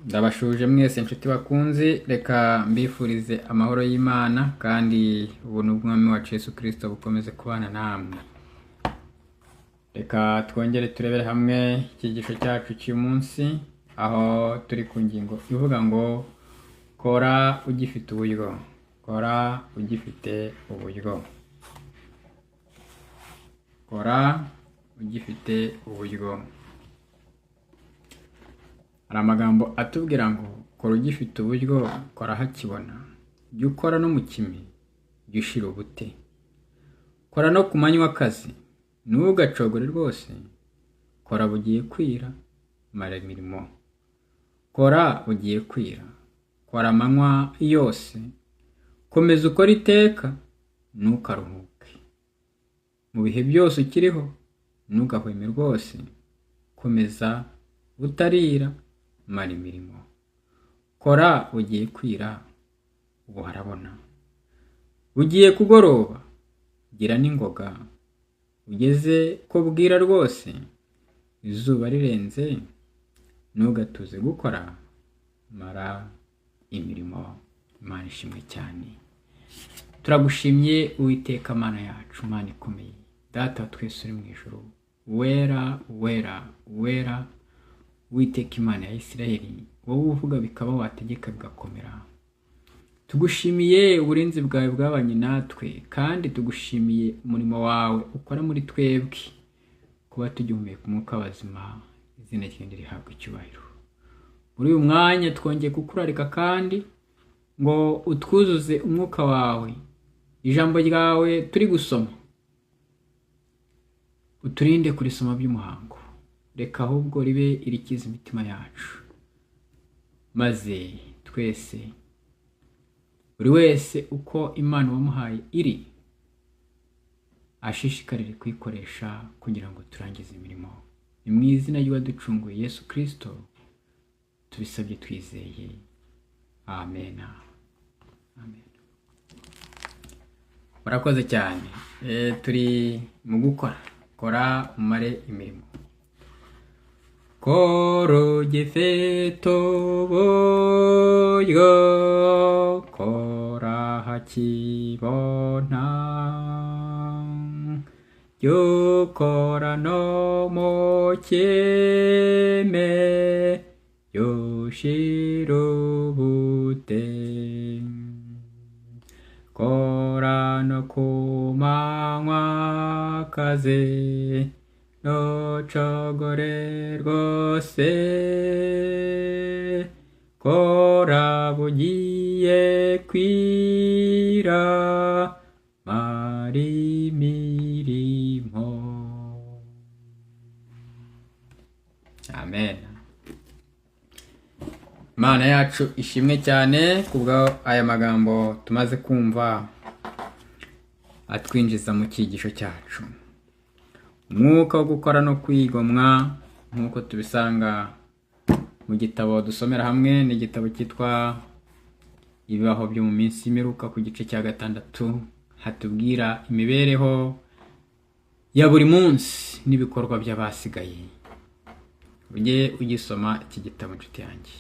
Ndabashuje mwese inshuti bakunzi, reka mbifurize amahoro y'Imana kandi ubuntu bw'Umwami wacu Yesu Kristo bukomeze kubana namwe. Reka twongere turebere hamwe icyigisho cyacu cy'umunsi, aho turi ku ngingo ivuga ngo kora ugifite uburyo. Kora ugifite uburyo. Kora ugifite uburyo. Hari amagambo atubwira ngo kora ugifite uburyo, kora hakibona. Jya ukora no mu kimi, jya ushira ubute. Kora no ku manywa akazi, ntugacogore rwose. Kora bugiye kwira, mara imirimo. Kora bugiye kwira, kora amanywa yose. Komeza ukora iteka, ntukaruhuke. Mu bihe byose ukiriho, ntugahweme rwose. Komeza utarira, mara imirimo. Kora bugiye kwira, ubu harabona. Bugiye kugoroba, gira n'ingoga. Ugeze ko bwira rwose, izuba rirenze, ntugatuze gukora, mara imirimo. Imana ishimwe cyane. Turagushimye Uwiteka Mana yacu, Mana ikomeye. Data wa twese uri mu ijuru, wera wera wera, Uwiteka Imana ya Isiraheli, wowe uvuga bikaba, wategeka bigakomera. Tugushimiye uburinzi bwawe bwabanye natwe, kandi tugushimiye umurimo wawe ukora muri twebwe, kuba tugihumeka umwuka w'abazima. Izina ryawe rihabwe icyubahiro. Muri uyu mwanya twongeye kukurarika kandi ngo utwuzuze umwuka wawe. Ijambo ryawe turi gusoma, uturinde kurisoma by'umuhango. Reka ahubwo ribe irikiza imitima yacu, maze twese, buri wese uko Imana wamuhaye iri, ashishikarire kuyikoresha kugira ngo turangize imirimo. Ni mu izina ry'uwaducunguye Yesu Kristo tubisabye twizeye, amen. Amen. Murakoze cyane. Turi mu gukora. Kora umare imirimo. Kora ugifite uburyo, kora hakibona. Jya ukora no mu kime, jya ushira ubute. Kora no ku manywa akazi, ntucogore rwose. Kora bugiye kwira, mara imirimo. Amen. Imana yacu ishimwe cyane kubwa aya magambo tumaze kumva atwinjiza mu cyigisho cyacu. Umwuka wo gukora no kwigomwa, nk'uko tubisanga mu gitabo dusomera hamwe, ni igitabo cyitwa Ibibaho byo mu minsi y'imperuka ku gice cya 6, hatubwira imibereho ya buri munsi n'ibikorwa by'abasigaye. Ujye ugisoma iki gitabo nshuti yanjye.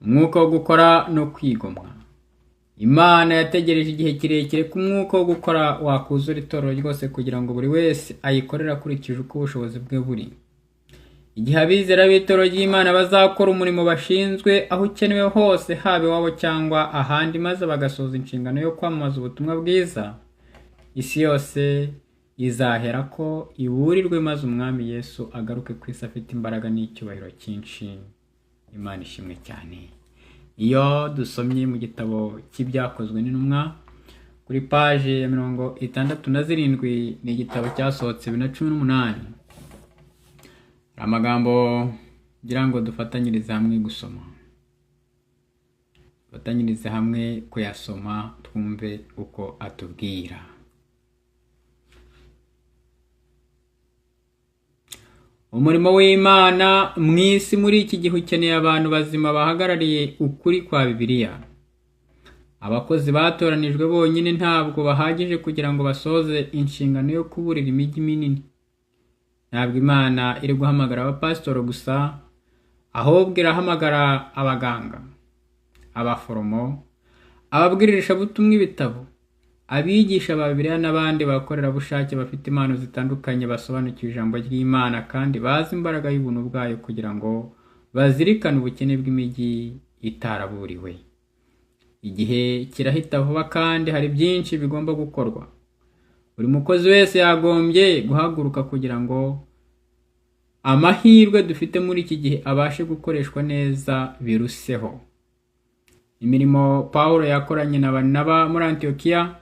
Umwuka wo gukora no kwigomwa. Imana yategereje igihe kirekire ku mwuka wo gukora wakuzura itorero ryose, kugira ngo buri wese ayikorera akurikije uko ubushobozi bwe buri. Igihe abizera b'itorero ry'Imana bazakora umurimo bashinzwe aho ukenewe hose, haba iwabo cyangwa ahandi, maze bagasoza inshingano yo kwamamaza ubutumwa bwiza, isi yose izahera ko iburirwe, maze Umwami Yesu agaruke ku isi afite imbaraga n'icyubahiro cyinshi. Imana ishimwe cyane. Iyo dusomye mu gitabo cy'Ibyakozwe n'Intumwa kuri paje ya 67, ni igitabo cyasohotse 2018, amagambo ngira ngo dufatanyirize hamwe gusoma. Dufatanyirize hamwe kuyasoma, twumve uko atubwira. Umurimo w'Imana mu isi muri iki gihe ukeneye abantu bazima bahagarariye ukuri kwa Bibiliya. Abakozi batoranijwe bonyine ntabwo bahagije kugira ngo basoze inshingano yo kuburira imijyi minini. Ntabwo Imana iri guhamagara abapasitoro gusa, ahubwo irahamagara abaganga, abaforomo, ababwiririshabutumwa ibitabo, abigisha ba Bibiliya n'abandi bakorerabushake bafite impano zitandukanye basobanukiwe ijambo ry'Imana kandi bazi imbaraga y'ubuntu bwayo kugira ngo bazirikane ubukene bw'imijyi itaraburiwe. Igihe kirahita vuba kandi hari byinshi bigomba gukorwa. Buri mukozi wese yagombye guhaguruka kugira ngo amahirwe dufite muri iki gihe abashe gukoreshwa neza biruseho. Imirimo Pawulo yakoranye na Barinaba muri Antiyokiya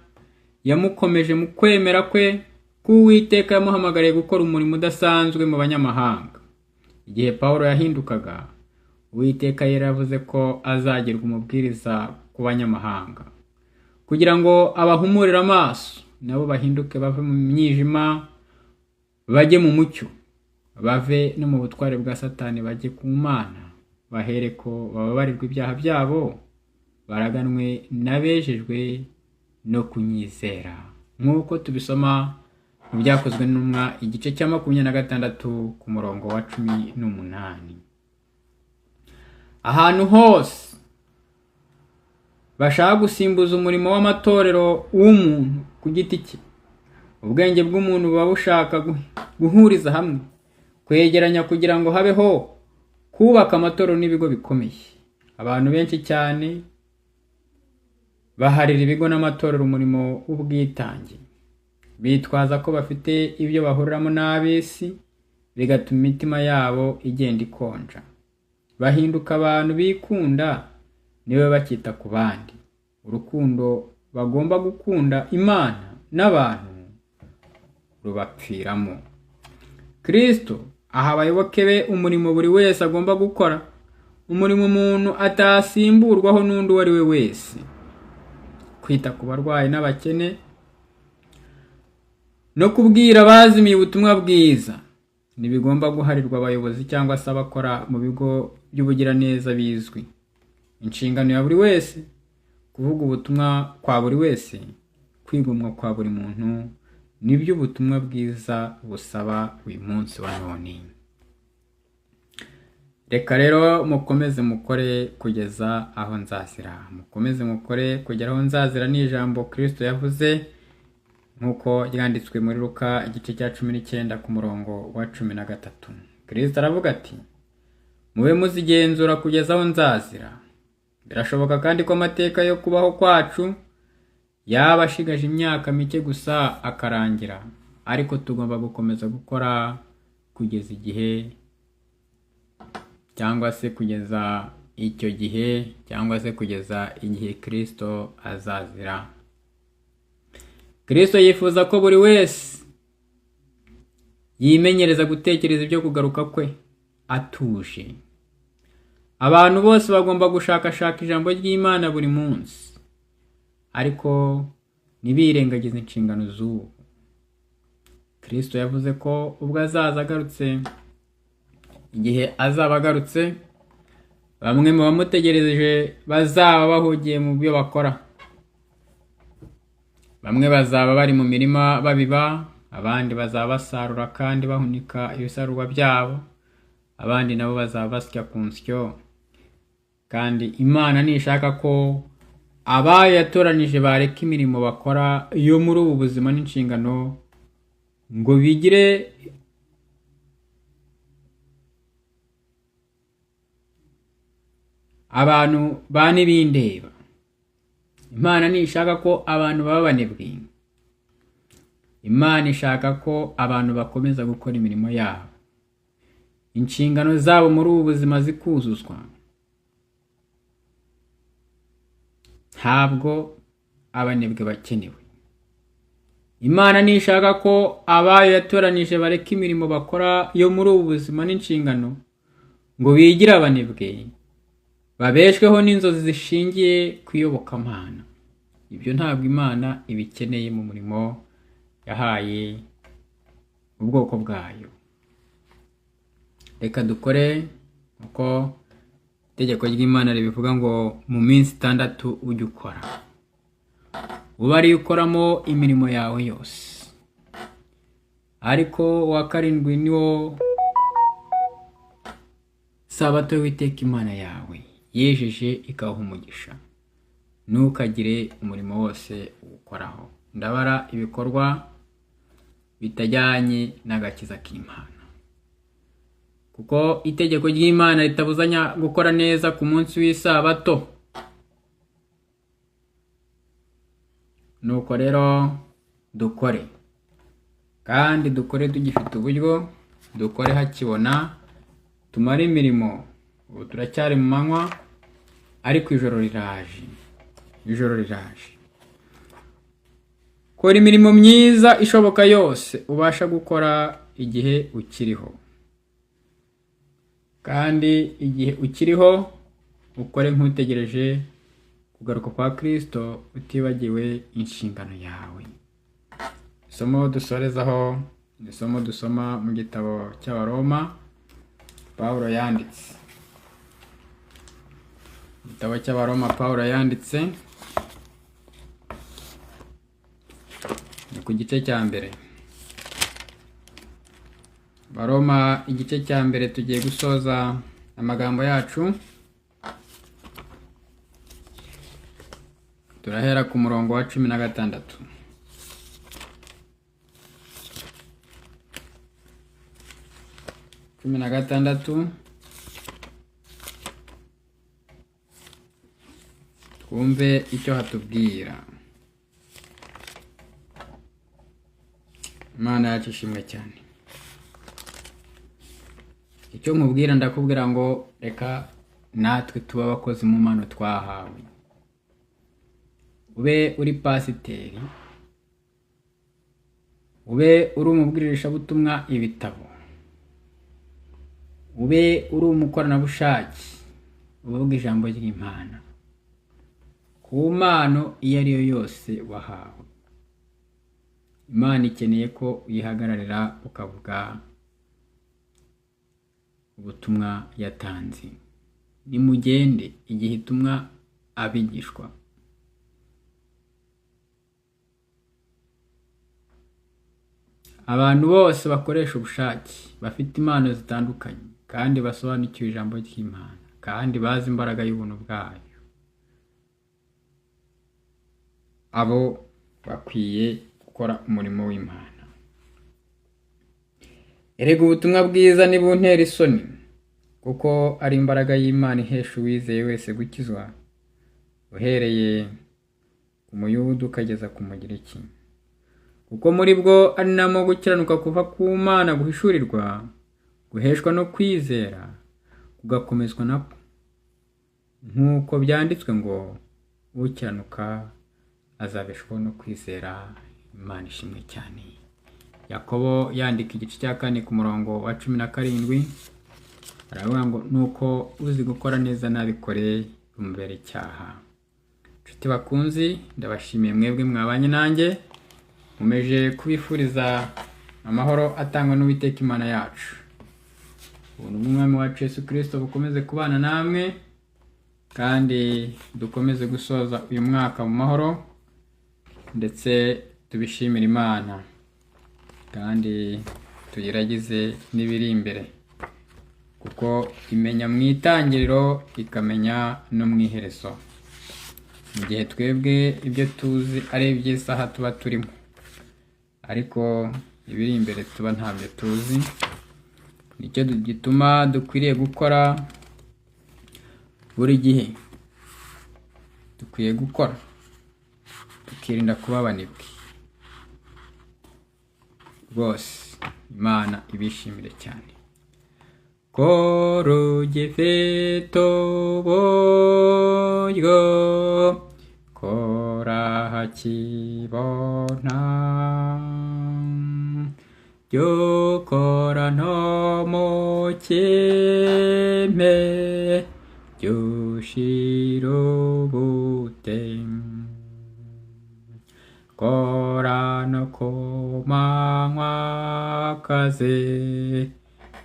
yamukomeje mu kwemera kwe k'Uwiteka yamuhamagariye gukora umurimo udasanzwe mu banyamahanga. Igihe Pawulo yahindukaga, Uwiteka yaravuze ko azagirwa umubwiriza ku banyamahanga kugira ngo abahumurire amaso nabo bahinduke bave mu mwijima bajye mu mucyo, bave no mu butware bwa Satani bajye ku Mana, bahereko bababarirwa ibyaha byabo, baraganwe n'abejejwe no kunyizera, nk'uko tubisoma mu Byakozwe n'Intumwa igice cya 26 ku murongo wa 18. Ahantu hose bashaka gusimbuza umurimo w'amatorero w'umuntu ku giti cye, ubwenge bw'umuntu buba bushaka guhuriza hamwe, kwegeranya kugira ngo habeho kubaka amatorero n'ibigo bikomeye. Abantu benshi cyane baharira ibigo n'amatorero umurimo w'ubwitange, bitwaza ko bafite ibyo bahuriramo n'ab'isi, bigatuma imitima yabo igenda ikonja. Bahinduka abantu bikunda, niwe bakita ku bandi. Urukundo bagomba gukunda Imana n'abantu rubapfiramo. Kristo aha abayoboke be umurimo buri wese agomba gukora, umurimo umuntu atasimburwaho n'undi uwo ari we wese: kwita ku barwayi n'abakene no kubwira abazimiye ubutumwa bwiza. Ntibigomba guharirwa abayobozi cyangwa se abakora mu bigo by'ubugiraneza bizwi. Inshingano ya buri wese kuvuga ubutumwa kwa buri wese, kwigomwa kwa buri muntu, nibyo ubutumwa bwiza busaba uyu munsi wa none. Reka rero mukomeze mukore kugeza aho nzazira. Mukomeze mukore kugera aho nzazira ni ijambo Kristo yavuze nkuko ryanditswe muri Luka igice cya 19 ku murongo wa 13. Kristo aravuga ati: mube muzigenzura kugeza aho nzazira. Birashoboka kandi ko amateka yo kubaho kwacu yaba ashigaje imyaka mike gusa akarangira, ariko tugomba gukomeza gukora kugeza igihe, cyangwa se kugeza icyo gihe, cyangwa se kugeza igihe Kristo azazira. Kristo yifuza ko buri wese yimenyereza gutekereza ibyo kugaruka kwe atuje. Abantu bose bagomba gushakashaka ijambo ry'Imana buri munsi, ariko ntibirengagize inshingano z'ubu. Kristo yavuze ko ubwo azaza agarutse, igihe azaba agarutse, bamwe mu bamutegereje bazaba bahugiye mu byo bakora. Bamwe bazaba bari mu mirima babiba, abandi bazaba basarura kandi bahunika ibisarurwa byabo, abandi nabo bazaba basya ku nsyo. Kandi Imana nishaka ko abayo yatoranije bareka imirimo bakora yo muri ubu buzima n'inshingano ngo bigire abantu banibindeba. Imana nishaka ko abantu baba banebwe. Imana ishaka ko abantu bakomeza gukora imirimo yabo, inshingano zabo muri ubu buzima zikuzuzwa. Ntabwo abanebwe bakenewe. Imana nishaka ko abayo yatoranije bareka imirimo bakora yo muri ubu buzima n'inshingano ngo bigire abanebwe, babeshweho n'inzozi zishingiye ku iyobokamana. Ibyo ntabwo Imana ibikeneye mu murimo yahaye ubwoko bwayo. Reka dukore uko itegeko ry'Imana ribivuga ngo mu minsi 6 ujye ukora. Uba ari ukoramo imirimo yawe yose, ariko wa 7 niwo isabato y'Uwiteka Imana yawe yejeje ikaguha umugisha, ntukagire umurimo wose uwukoraho. Ndabara ibikorwa bitajyanye n'agakiza k'Imana, kuko itegeko ry'Imana ritabuzanya gukora neza ku munsi w'isabato. Nuko rero dukore, kandi dukore tugifite uburyo, dukore hakibona, tumare imirimo. Ubu turacyari mu manywa, ariko ijoro riraje. Kora imirimo myiza ishoboka yose ubasha gukora igihe ukiriho, kandi igihe ukiriho ukore nk'utegereje kugaruka kwa Kristo, utibagiwe inshingano yawe. Isomo dusorezaho ni isomo dusoma mu gitabo cy'Abaroma Pawulo yanditse. Igitabo cy'Abaroma Pawulo yanditse ni ku gice cya mbere. Baroma igice cya mbere, tugiye gusoza amagambo yacu. Turahera ku murongo wa 16. Twumve icyo hatubwira. Imana yacu ishimwe cyane. Icyo nkubwira, ndakubwira ngo reka natwe tuba abakozi mu mpano twahawe. Ube uri pasiteri, ube uri umubwirizabutumwa ibitabo, ube uri umukoranabushake uvuga ijambo ry'Imana, ku mpano iyo ari yo yose wahawe. Imana ikeneye ko uyihagararira ukavuga ubutumwa yatanze. Nimugende igihe itumwa abigishwa. Abantu bose bakoresha ubushake, bafite impano zitandukanye, kandi basobanukiwe ijambo ry'Imana, kandi bazi imbaraga y'ubuntu bwayo, abo bakwiye gukora umurimo w'Imana. Erega ubutumwa bwiza nibuntera isoni, kuko ari imbaraga y'Imana ihesha uwizeye wese gukizwa, uhereye ku Muyuda ukageza ku Mugiriki. Kuko muri bwo ari namo gukiranuka kuva ku Mana guhishurirwa, guheshwa no kwizera, kugakomezwa nako. Nk'uko byanditswe ngo ukiranuka azabeshwaho no kwizera. Imana ishimwe cyane. Yakobo yandika igice cya 4 ku murongo wa 17, aravuga ngo nuko uzi gukora neza nabikore umubere icyaha. Nshuti bakunzi, ndabashimiye mwebwe mwabanye nanjye. Mumeje kubifuriza amahoro atangwa n'Uwiteka Imana yacu. Ubuntu bw'Umwami wacu Yesu Kristo bukomeze kubana namwe, kandi dukomeze gusoza uyu mwaka mu mahoro, ndetse tubishimira Imana, kandi tuyiragize n'ibiri imbere, kuko imenya mu itangiriro ikamenya no mu iherezo. Mu gihe twebwe ibyo tuzi ari iby'isaha tuba turimo, ariko ibiri imbere tuba ntabyo tuzi. Nicyo gituma dukwiriye gukora buri gihe. Dukwiye gukora tukirinda kuba abanebwe. Rwose Imana ibishimire cyane. Koro gifeto boyo, kora hakibona, yokora no mokeme, yoshirobute, kora no komanywa kaze,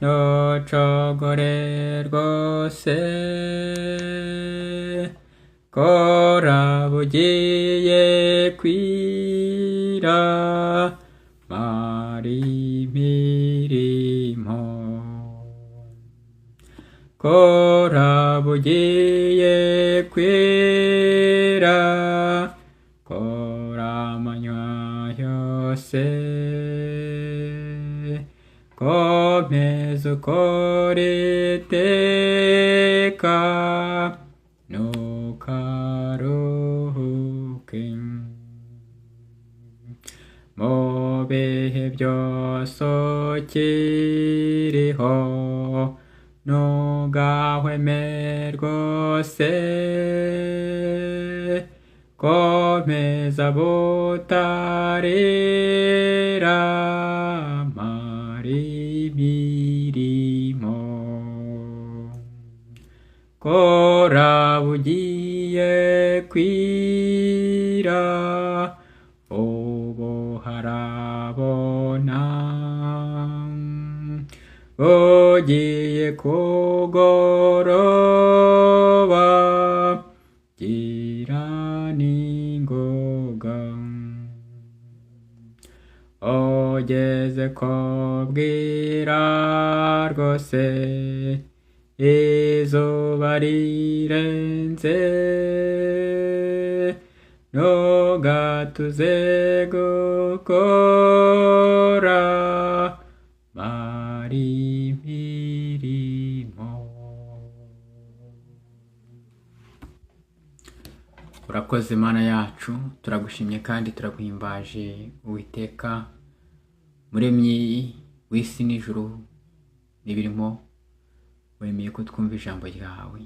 no cogore rwose, kora bugiye kwira, mari mirimo, kora bugiye kwira, kora amanywa yose, komeza ukore iteka, ntukaruhuke. Mu bihe byose ukiriho, ntugahweme rwose, komeza butarira, mara imirimo, kora bugiye kwira, ubu harabona, bugiye kugoroba, gira n'ingoga, ugeze ko bwira rwose, izuba rirenze, ntugatuze gukora, mara imirimo. Urakoze Mana yacu, turagushimye kandi turaguhimbaje Uwiteka, muremyi w'isi n'ijuru n'ibirimo, wemeye ko twumva ijambo ryawe,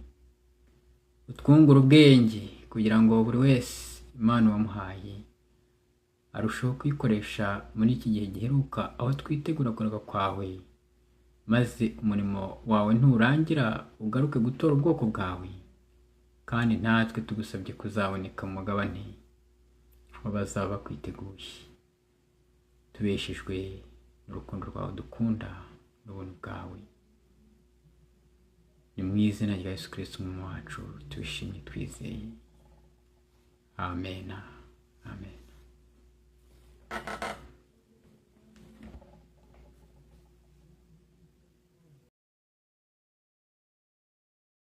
utwungura ubwenge kugira ngo buri wese Imana wamuhaye arushaho kwikoresha muri iki gihe giheruka, aho twitegura kugaruka kwawe, maze umurimo wawe nturangira ugaruke gutora ubwoko bwawe, kandi natwe tugusabye kuzaboneka mu mugabane w'abazaba bakwiteguye, tubeshejwe n'urukundo rwawe dukunda n'ubuntu bwawe. Ni mu izina rya Yesu Kristo umwami wacu tubishimye twizeye, amen, amen.